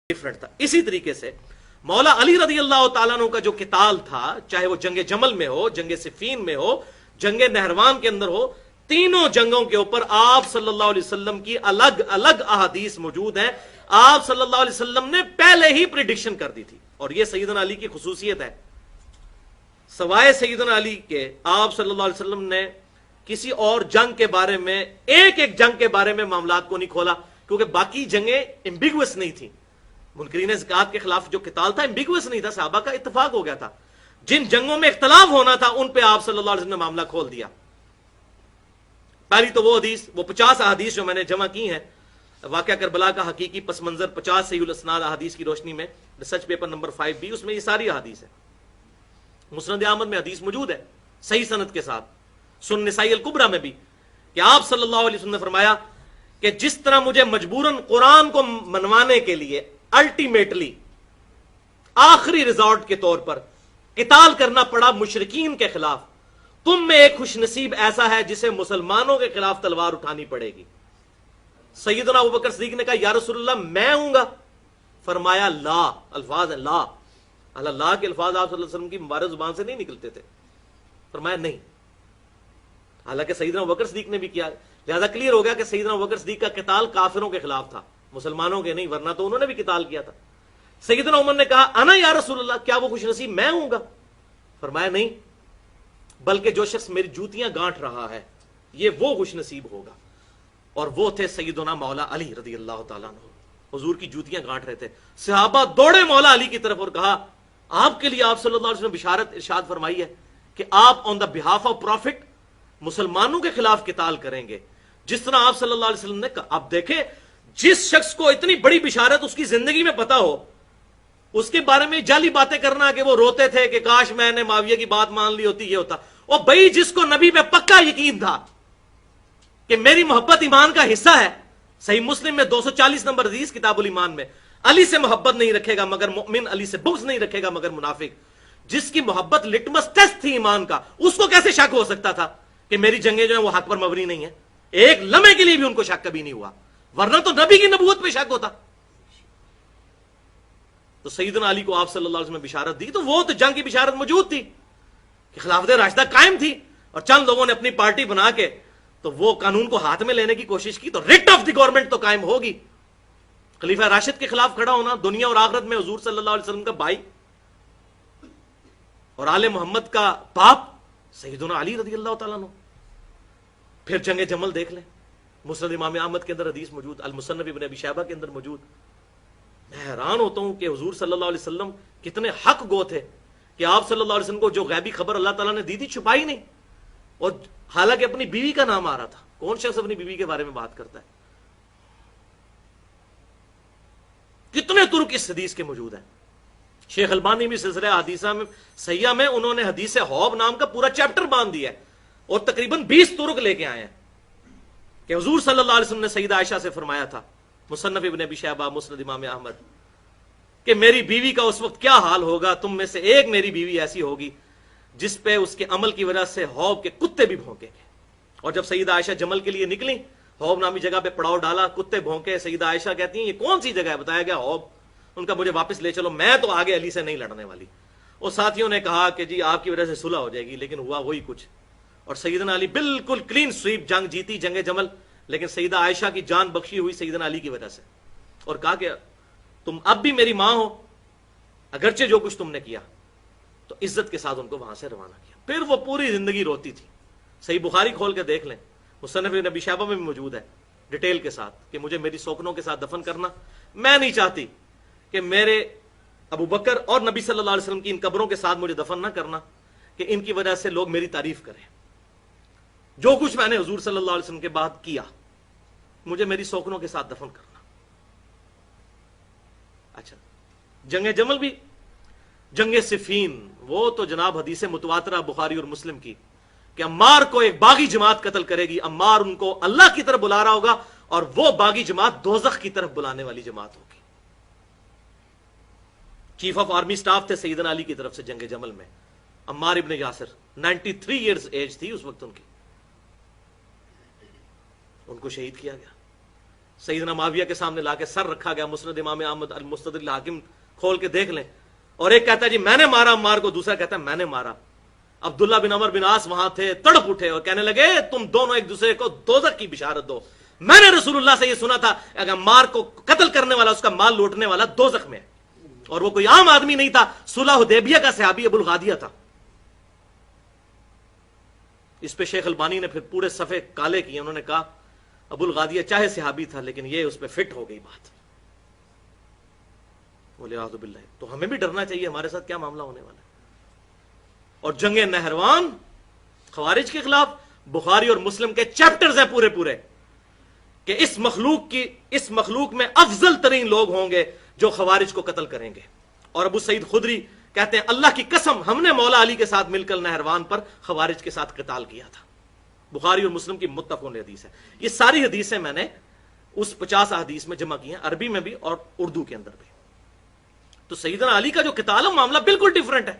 Different تھا. اسی طریقے سے مولا علی رضی اللہ تعالیٰ عنہ کا جو قتال تھا، چاہے وہ جنگ جمل میں ہو، جنگ صفین میں ہو، جنگ نہروان کے اندر ہو، تینوں جنگوں کے اوپر آپ صلی اللہ علیہ وسلم کی الگ الگ احادیث موجود ہیں. آپ صلی اللہ علیہ وسلم نے پہلے ہی پریڈکشن کر دی تھی، اور یہ سیدنا علی کی خصوصیت ہے. سوائے سیدنا علی کے آپ صلی اللہ علیہ وسلم نے کسی اور جنگ کے بارے میں، ایک ایک جنگ کے بارے میں معاملات کو نہیں کھولا، کیونکہ باقی جنگیں ایمبیگوس نہیں تھیں. منکرین زکات کے خلاف جو قتال تھا ایمبیگوس نہیں تھا، صحابہ کا اتفاق ہو گیا تھا. جن جنگوں میں اختلاف ہونا تھا ان پہ آپ صلی اللہ علیہ وسلم نے معاملہ کھول دیا. پہلی تو وہ حدیث، وہ 50 احادیث جو میں نے جمع کی ہیں، واقعہ کربلا کا حقیقی پس منظر 50 صحیح الاسناد احادیث کی روشنی میں، ریسرچ پیپر نمبر 5 بھی، اس میں یہ ساری احادیث ہے. مسند احمد میں حدیث موجود ہے صحیح سند کے ساتھ، سنن نسائی الکبریٰ میں بھی، کہ آپ صلی اللہ علیہ وسلم نے فرمایا کہ جس طرح مجھے مجبوراً قرآن کو منوانے کے لیے الٹیمیٹلی آخری ریزارٹ کے طور پر قتال کرنا پڑا مشرکین کے خلاف، تم میں ایک خوش نصیب ایسا ہے جسے مسلمانوں کے خلاف تلوار اٹھانی پڑے گی. سیدنا ابوبکر صدیق نے کہا یا رسول اللہ میں ہوں گا. فرمایا لا، الفاظ ہے لا، اللہ کے الفاظ آپ صلی اللہ علیہ وسلم کی مبارک زبان سے نہیں نکلتے تھے. فرمایا نہیں، حالانکہ سیدنا ابوبکر صدیق نے بھی کیا. لہذا کلیئر ہو گیا کہ سیدنا ابوبکر صدیق کا قتال کافروں کے خلاف تھا، مسلمانوں کے نہیں، ورنہ تو انہوں نے بھی قتال کیا تھا. سیدنا عمر نے کہا انا یا رسول اللہ، کیا وہ خوش نصیب میں ہوں گا؟ فرمایا نہیں، بلکہ جو شخص میری جوتیاں گانٹ رہا ہے یہ وہ خوش نصیب ہوگا. اور وہ تھے سیدنا مولا علی رضی اللہ تعالیٰ عنہ، حضور کی جوتیاں گانٹ رہے تھے. صحابہ دوڑے مولا علی کی طرف اور کہا آپ کے لیے آپ صلی اللہ علیہ وسلم بشارت ارشاد فرمائی ہے کہ آپ آن دا بہاف آف پروفٹ مسلمانوں کے خلاف قتال کریں گے، جس طرح آپ صلی اللہ علیہ وسلم نے کہا. اب دیکھیں، جس شخص کو اتنی بڑی بشارت اس کی زندگی میں پتا ہو، اس کے بارے میں جعلی باتیں کرنا کہ وہ روتے تھے کہ کاش میں نے معاویہ کی بات مان لی ہوتی، یہ ہوتا. اور بھائی جس کو نبی پہ پکا یقین تھا کہ میری محبت ایمان کا حصہ ہے، صحیح مسلم میں 240 نمبر حدیث کتاب الایمان میں، علی سے محبت نہیں رکھے گا مگر مؤمن، علی سے بغض نہیں رکھے گا مگر منافق. جس کی محبت لٹمس ٹیسٹ تھی ایمان کا، اس کو کیسے شک ہو سکتا تھا کہ میری جنگیں جو ہیں وہ حق پر مبنی نہیں ہیں؟ ایک لمحے کے لیے بھی ان کو شک کبھی نہیں ہوا، ورنہ تو نبی کی نبوت پہ شک ہوتا. تو سیدنا علی کو آپ صلی اللہ علیہ وسلم نے بشارت دی، تو وہ تو جنگ کی بشارت موجود تھی کہ خلافت راشدہ قائم تھی، اور چند لوگوں نے اپنی پارٹی بنا کے تو وہ قانون کو ہاتھ میں لینے کی کوشش کی، تو ریٹ آف دی گورنمنٹ تو قائم ہوگی. خلیفہ راشد کے خلاف کھڑا ہونا، دنیا اور آخرت میں حضور صلی اللہ علیہ وسلم کا بھائی اور آل محمد کا باپ سیدنا علی رضی اللہ تعالیٰ عنہ. پھر جنگ جمل دیکھ لیں، مسند امام احمد کے اندر حدیث موجود، المصنف ابن ابی شیبہ کے اندر موجود. میں حیران ہوتا ہوں کہ حضور صلی اللہ علیہ وسلم کتنے حق گو تھے کہ آپ صلی اللہ علیہ وسلم کو جو غیبی خبر اللہ تعالیٰ نے دی تھی چھپائی نہیں، اور حالانکہ اپنی بیوی کا نام آ رہا تھا. کون شخص اپنی بیوی کے بارے میں بات کرتا ہے؟ کتنے ترک اس حدیث کے موجود ہیں. شیخ البانی بھی سلسلہ حدیثہ میں صحیحہ میں انہوں نے حدیث حوب نام کا پورا چیپٹر باندھ دیا ہے، اور تقریباً 20 ترک لے کے آئے ہیں کہ حضور صلی اللہ علیہ وسلم نے سیدہ عائشہ سے فرمایا تھا، مصنف ابن ابی شیبہ، مسند امام احمد، کہ میری بیوی کا اس وقت کیا حال ہوگا، تم میں سے ایک میری بیوی ایسی ہوگی جس پہ اس کے عمل کی وجہ سے حوب کے کتے بھی بھونکیں گے. اور جب سیدہ عائشہ جمل کے لیے نکلی، حوب نامی جگہ پہ پڑاؤ ڈالا، کتے بھونکے. سیدہ عائشہ کہتی ہیں یہ کون سی جگہ ہے؟ بتایا گیا حوب. ان کا مجھے واپس لے چلو، میں تو آگے علی سے نہیں لڑنے والی. اور ساتھیوں نے کہا کہ جی آپ کی وجہ سے صلح ہو جائے گی، لیکن ہوا وہی کچھ. اور سیدنا علی بالکل کلین سویپ جنگ جیتی، جنگ جمل، لیکن سیدہ عائشہ کی جان بخشی ہوئی سیدنا علی کی وجہ سے. اور کہا کہ تم اب بھی میری ماں ہو، اگرچہ جو کچھ تم نے کیا. تو عزت کے ساتھ ان کو وہاں سے روانہ کیا. پھر وہ پوری زندگی روتی تھی. صحیح بخاری کھول کے دیکھ لیں، مصنف ابن ابی شیبہ میں بھی موجود ہے ڈیٹیل کے ساتھ کہ مجھے میری سوکنوں کے ساتھ دفن کرنا، میں نہیں چاہتی کہ میرے ابو بکر اور نبی صلی اللہ علیہ وسلم کی ان قبروں کے ساتھ مجھے دفن نہ کرنا کہ ان کی وجہ سے لوگ میری تعریف کریں. جو کچھ میں نے حضور صلی اللہ علیہ وسلم کے بعد کیا، مجھے میری سوکنوں کے ساتھ دفن کرنا. اچھا، جنگ جمل بھی، جنگ صفین، وہ تو جناب حدیث متواترہ بخاری اور مسلم کی کہ عمار کو ایک باغی جماعت قتل کرے گی. عمار ان کو اللہ کی طرف بلا رہا ہوگا، اور وہ باغی جماعت دوزخ کی طرف بلانے والی جماعت ہوگی. چیف آف آرمی سٹاف تھے سیدنا علی کی طرف سے جنگ جمل میں عمار ابن یاسر. 93 ایئرز ایج تھی اس وقت ان کی. ان کو شہید کیا گیا. سیدنا معاویہ کے سامنے لا کے سر رکھا گیا، مسند امام احمد المستدرک الحاکم کھول کے دیکھ لیں، اور ایک کہتا ہے جی میں نے مارا عمار کو، دوسرا کہتا ہے میں نے مارا۔ عبداللہ بن عمر بن عاص وہاں تھے، تڑپ اٹھے اور کہنے لگے تم دونوں ایک دوسرے کو دوزخ کی بشارت دو، میں نے رسول اللہ سے یہ سنا تھا اگر عمار کو قتل کرنے والا، اس کا مال لوٹنے والا دوزخ میں ہے، اور وہ کوئی عام آدمی نہیں تھا، صلح حدیبیہ کا صحابی ابو الغادیہ تھا۔ اس پہ شیخ البانی نے پھر پورے صفحے کالے کیے، انہوں نے کہا ابو الغادیہ چاہے صحابی تھا لیکن یہ اس پہ فٹ ہو گئی بات، بولے اعوذ باللہ۔ تو ہمیں بھی ڈرنا چاہیے ہمارے ساتھ کیا معاملہ ہونے والا ہے۔ اور جنگ نہروان خوارج کے خلاف بخاری اور مسلم کے چیپٹرز ہیں پورے پورے کہ اس مخلوق میں افضل ترین لوگ ہوں گے جو خوارج کو قتل کریں گے۔ اور ابو سعید خدری کہتے ہیں اللہ کی قسم ہم نے مولا علی کے ساتھ مل کر نہروان پر خوارج کے ساتھ قتال کیا تھا۔ بخاری اور مسلم کی متفق حدیث ہے۔ یہ ساری حدیثیں میں نے اس 50 احادیث میں جمع کی ہیں، عربی میں بھی اور اردو کے اندر بھی۔ تو سیدنا علی کا جو قتال ہے معاملہ بالکل ڈیفرنٹ ہے۔